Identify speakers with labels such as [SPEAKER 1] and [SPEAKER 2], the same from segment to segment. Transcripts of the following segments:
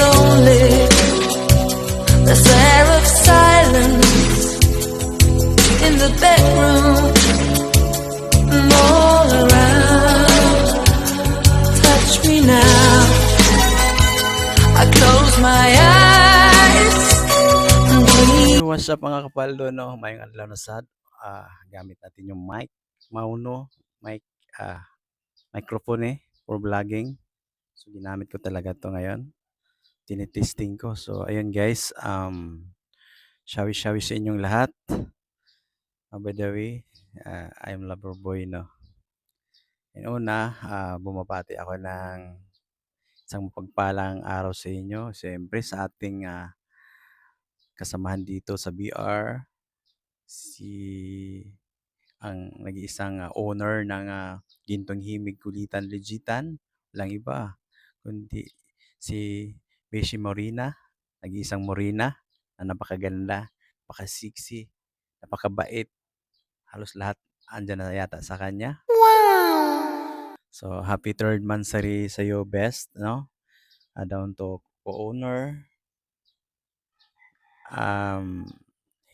[SPEAKER 1] lonely, there's air of silence in the bedroom and all around. Touch me now, I close my eyes and breathe.
[SPEAKER 2] What's up mga kapaldo, no? Mayong adlaw na sad. Gamit natin yung mic, mauno, mic, microphone for vlogging. So ginamit ko talaga to ngayon. Tinitesting ko. So ayun guys, shawi-shawi sa inyong lahat. By the way, I'm Loverboy, no? And una, bumabati ako ng isang mapagpalang araw sa inyo. Siyempre sa ating kasamahan dito sa BR, si ang nag-iisang owner ng Gintong Himig Kulitan Legitan, walang iba kundi si Beshi Morina, nag-iisang Morina na napakaganda, napakasiksi, napakabait. Halos lahat andyan na yata sa kanya. So, happy third monthsary sa iyo, best, no? Down to co-owner,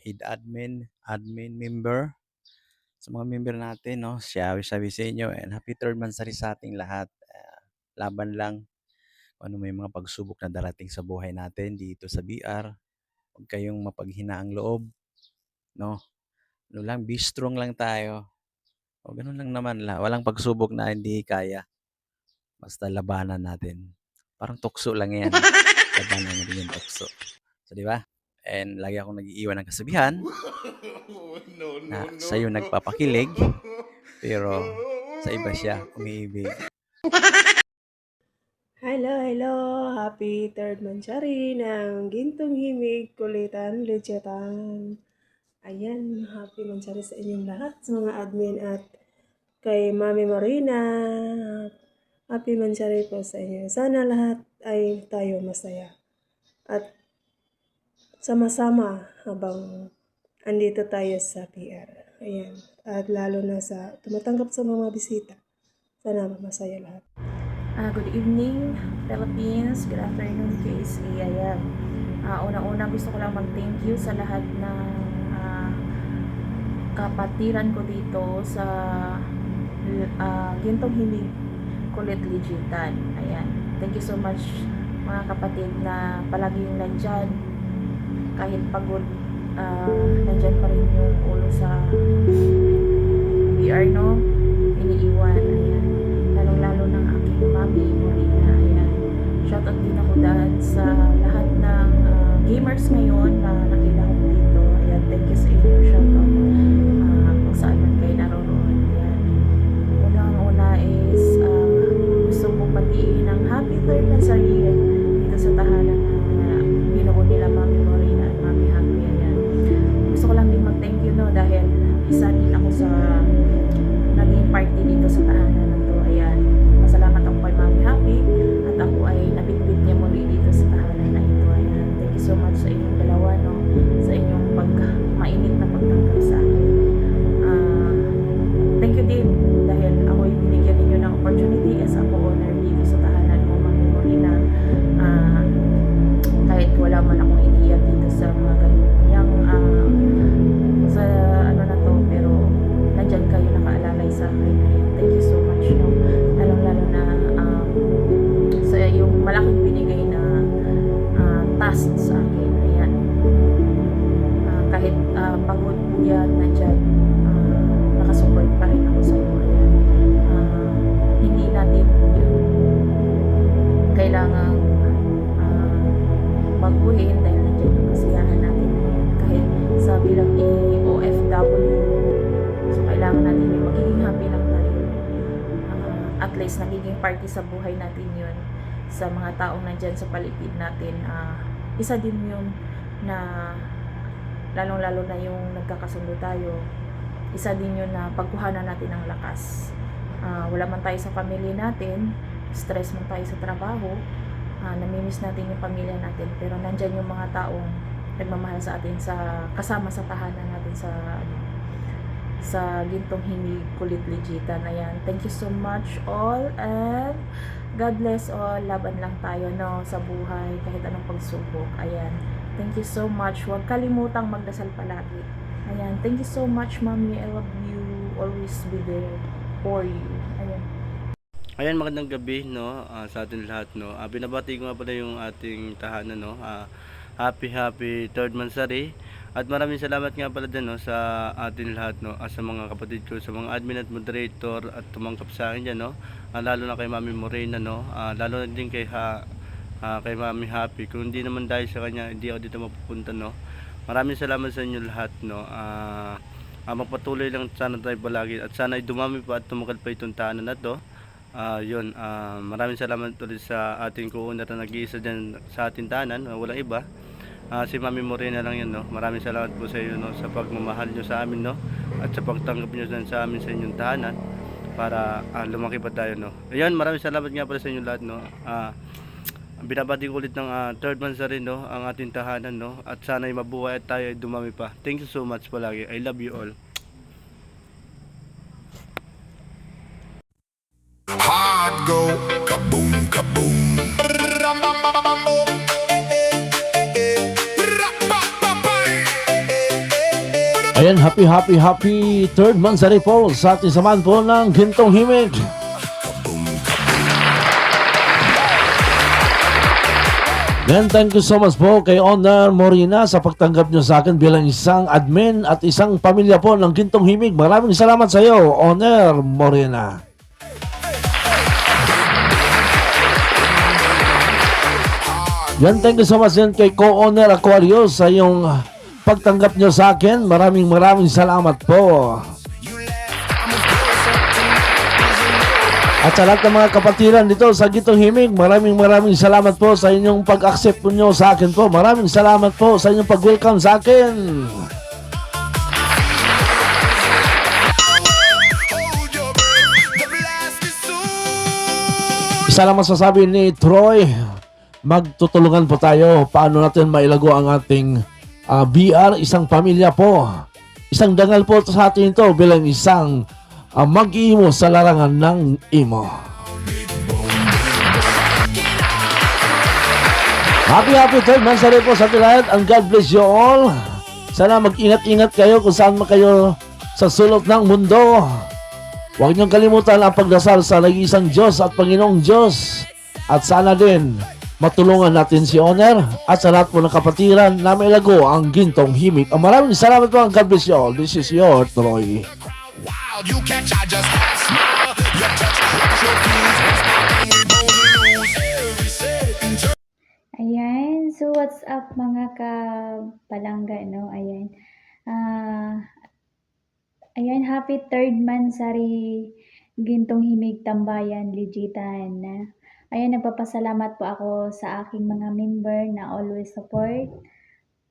[SPEAKER 2] head admin member, sa mga member natin, no? Sabi sa inyo, and happy third monthsary sa ating lahat. Laban lang kung ano may mga pagsubok na darating sa buhay natin dito sa BR. Huwag kayong mapaghinaang loob, no? Ano lang, be strong lang tayo. O ganun lang naman, walang pagsubok na hindi kaya. Basta labanan natin. Parang tukso lang yan. Labanan natin yung tukso. So, di ba? And lagi akong nag-iiwan ng kasabihan na sa'yo nagpapakilig, pero sa iba siya umiibig.
[SPEAKER 3] Hello! Happy third monthsary ng Gintong Himig Kulitan Legitan. Ayan, happy monthsary sa inyong lahat, sa mga admin at kay Mami Marina. Happy monthsary po sa inyo. Sana lahat ay tayo masaya at sama-sama habang andito tayo sa PR. Ayan, at lalo na sa tumatanggap sa mga bisita. Sana masaya lahat.
[SPEAKER 4] Good evening, Philippines. Good afternoon, KSA. Ayan. Una-una gusto ko lang mag-thank you sa lahat ng kapatiran ko dito sa Gintong Himig Kulit Legitan. Ayan. Thank you so much mga kapatid na palaging nandyan. Kahit pagod, nandyan pa rin yung ulo sa BR, no? Iniiwan. Ayan. Lalong-lalo ng aking Mami Morina. Ayan. Shoutout din ako dahil sa lahat ng gamers ngayon na nakilala ko dito. Ayan. Thank you sa inyo. Shoutout kung saan man kayo naroon. Ayan. Unang-una is gusto kong patiin ng happy third monthsary dito sa tahanan na binuo nila Mami Morina at Mami Happy. Ayan. Gusto ko lang din mag-thank you, no, dahil isa din ako sa naging party dito sa tahanan na to. Ayan. Masalamat ako kay Mami Happy at ako ay nabitbit niya muli dito sa tahanan na ito. Ayan. Thank you so much sa inyong dalawa, no, sa inyong mainit na pagtanggap sa akin. Thank you din dahil ako ay binigyan ninyo ng opportunity as a co-owner dito sa tahanan mo, Mami Morina. Kahit wala man akong idea dito sa mga ganyang sa ano na to, pero nandyan kayo nakaalalay sa akin. Ayan. Thank you so much, no? Lalong-lalo na sa yung malaking binigay na task sa akin. Ayan. Kahit pagod yan, nandyan, nakasupport pa rin ako sa iyo. Ayan. Hindi natin yung kailangan baguhin dahil nandyan yung kasiyahan natin. Ayan. Kahit sa bilang OFW, so kailangan natin yung magiging happy lang tayo. At least nagiging party sa buhay natin yun sa mga taong nandyan sa paligid natin. Isa din yun na lalong-lalo na yung nagkakasundo tayo. Isa din yun na pagkuhanan natin ng lakas. Wala man tayo sa pamilya natin, stress man tayo sa trabaho, namimiss natin yung pamilya natin, pero nandyan yung mga taong nagmamahal sa atin, sa kasama sa tahanan natin sa Gintong Himig Kulit Legitan. Ayan. Thank you so much all, and God bless all. Laban lang tayo, no, sa buhay, kahit anong pagsubok. Ayan. Thank you so much. Huwag kalimutang magdasal palagi. Ayan. Thank you so much, Mommy. I love you. Always be there for you. Ayan.
[SPEAKER 5] Ayan, magandang gabi, no, sa atin lahat, no. Binabati ko nga pala yung ating tahanan, no. Happy third Mansari. At maraming salamat nga pala din, no, sa atin lahat, no, sa mga kapatid ko, sa mga admin at moderator at tumangkap sa akin dyan, no. Lalo na kay Mami Morena, no. Lalo na din kay Mami Happy. Kung hindi naman dahil sa kanya, hindi ako dito mapupunta, no. Maraming salamat sa inyo lahat, no. Magpatuloy lang sana tayo palagi at sana ay dumami pa at tumagal pa itong tahanan na to. Maraming salamat ulit sa ating co-owner na nag-iisa dyan sa ating tahanan, walang iba. Si Mami Morena lang yan, no. Maraming salamat po sa iyo, no, sa pagmamahal nyo sa amin, no, at sa pagtanggap nyo sa amin sa inyong tahanan para lumaki pa tayo, no. Ayun, maraming salamat nga pala sa inyo lahat, no. Binabati ko ulit ng third Mansari, no, ang ating tahanan, no, at sana'y mabuhay at tayo ay dumami pa. Thank you so much palagi. I love you all.
[SPEAKER 6] Hard go, kaboom, kaboom.
[SPEAKER 7] Ayan, happy third Mansari po sa ating samahan po ng Gintong Himig. Then, thank you so much po kay Honor Morena sa pagtanggap nyo sa akin bilang isang admin at isang pamilya po ng Gintong Himig. Maraming salamat sa iyo, Honor Morena. Yan, thank you so much din kay Co-Owner Aquarius sa yung pagtanggap nyo sa akin. Maraming salamat po. At sa lahat ng mga kapatiran dito sa Gintong Himig, maraming salamat po sa inyong pag-accept nyo sa akin po. Maraming salamat po sa inyong pag-welcome sa akin. Isa lang masasabi ni Troy, magtutulungan po tayo paano natin mailago ang ating BR, isang pamilya po. Isang dangal po sa atin ito bilang isang mag-iimo sa larangan ng imo. Happy third Mansari po sa ating lahat, and God bless you all. Sana mag-ingat-ingat kayo kung saan man kayo sa sulok ng mundo. Huwag niyong kalimutan ang pagdasal sa nag-iisang Diyos at Panginoong Diyos. At sana din matulungan natin si Honor at sa lahat po ng kapatiran na may lago ang Gintong Himig. Maraming salamat po, and God bless you all. This is your Troy.
[SPEAKER 6] Wild you catch, I just smile. Your touch, your fuse,
[SPEAKER 8] Ayan, so what's up mga kapalangga, no? Ayan. Ayan, happy third Mansari Gintong Himig Tambayan Legitan. Ayan, nagpapasalamat po ako sa aking mga member na always support.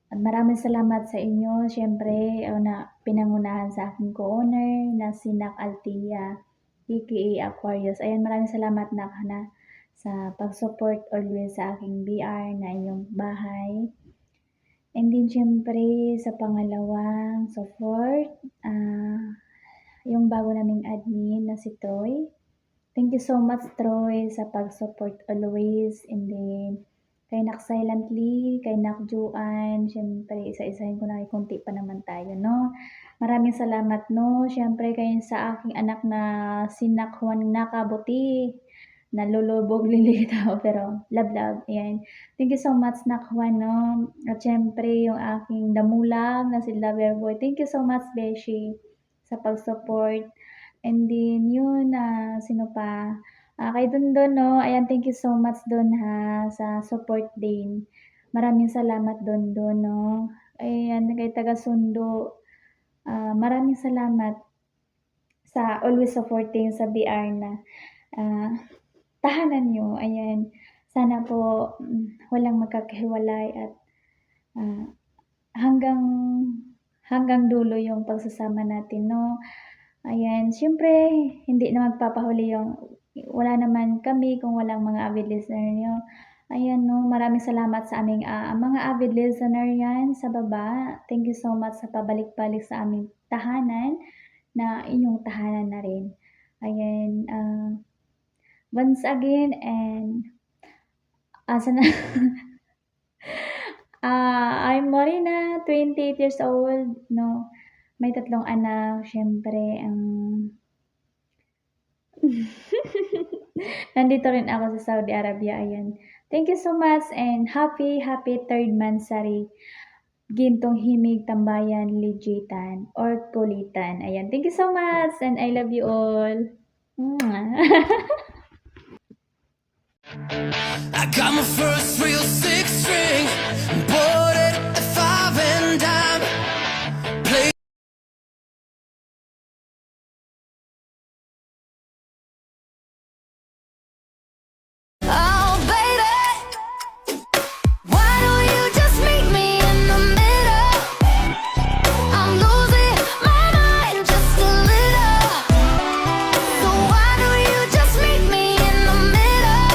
[SPEAKER 8] At maraming salamat sa inyo. Siyempre, na pinangunahan sa aking co-owner na si Nak Altia, aka Aquarius. Ayan, maraming salamat na sa pag-support always sa aking BR na inyong bahay. And then, siyempre, sa pangalawang support, yung bago naming admin na si Troy. Thank you so much, Troy, sa pag-support always. And then, kay Nak Silently, kay Nak Juan, siyempre, isa-isahin ko na, kunti pa naman tayo, no? Maraming salamat, no? Siyempre, kayo sa aking anak na si Nak Juan Nakabuti, nalulubog lilitaw, pero love, ayan. Thank you so much, Nak Juan, no? At siyempre, yung aking damulang na si Loverboy. Thank you so much, Beshi, sa pag-support. And then, yun, sino pa? Kay Dondon, no? Ayan, thank you so much Don ha, sa support din. Maraming salamat Dondon, no? Ayan, kay taga-Sundo, maraming salamat sa always supporting sa BR na tahanan nyo. Ayan, sana po walang magkakahiwalay at hanggang dulo yung pagsasama natin, no? Ayan, siyempre, hindi na magpapahuli wala naman kami kung walang mga avid listener nyo. Ayan, no, maraming salamat sa aming mga avid listener yan sa baba. Thank you so much sa pabalik-balik sa aming tahanan na inyong tahanan na rin. Ayan, once again and asa na I'm Morena, 28 years old, no. May 3 anak, syempre ang nandito rin ako sa Saudi Arabia, ayan. Thank you so much and happy 3rd Mansari Gintong Himig Tambayan Lijitan or Kulitan. Ayan, thank you so much and I love you all. Mwah.
[SPEAKER 1] I got my first real 6-string, bought it at 5 and dime. Played oh baby, why don't you just meet me in the middle? I'm losing my mind just a little. So why don't you just meet me in the middle?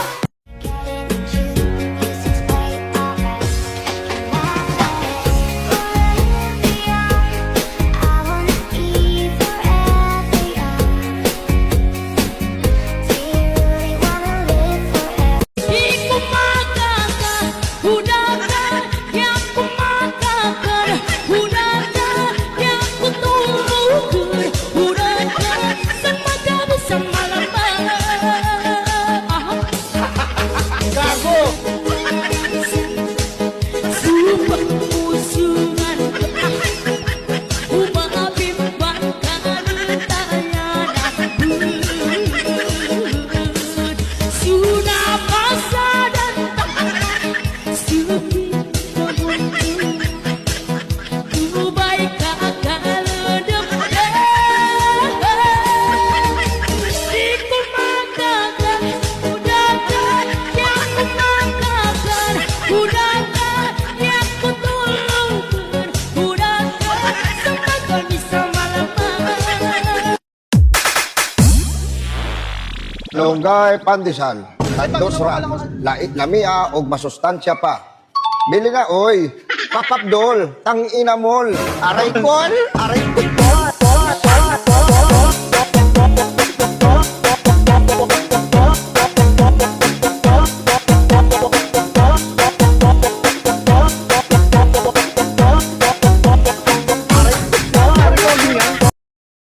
[SPEAKER 9] Longgay pandesal, tandos ra, lamia og masustansya pa. Bili na oy, papapdol, tang inamol, aray kol, aray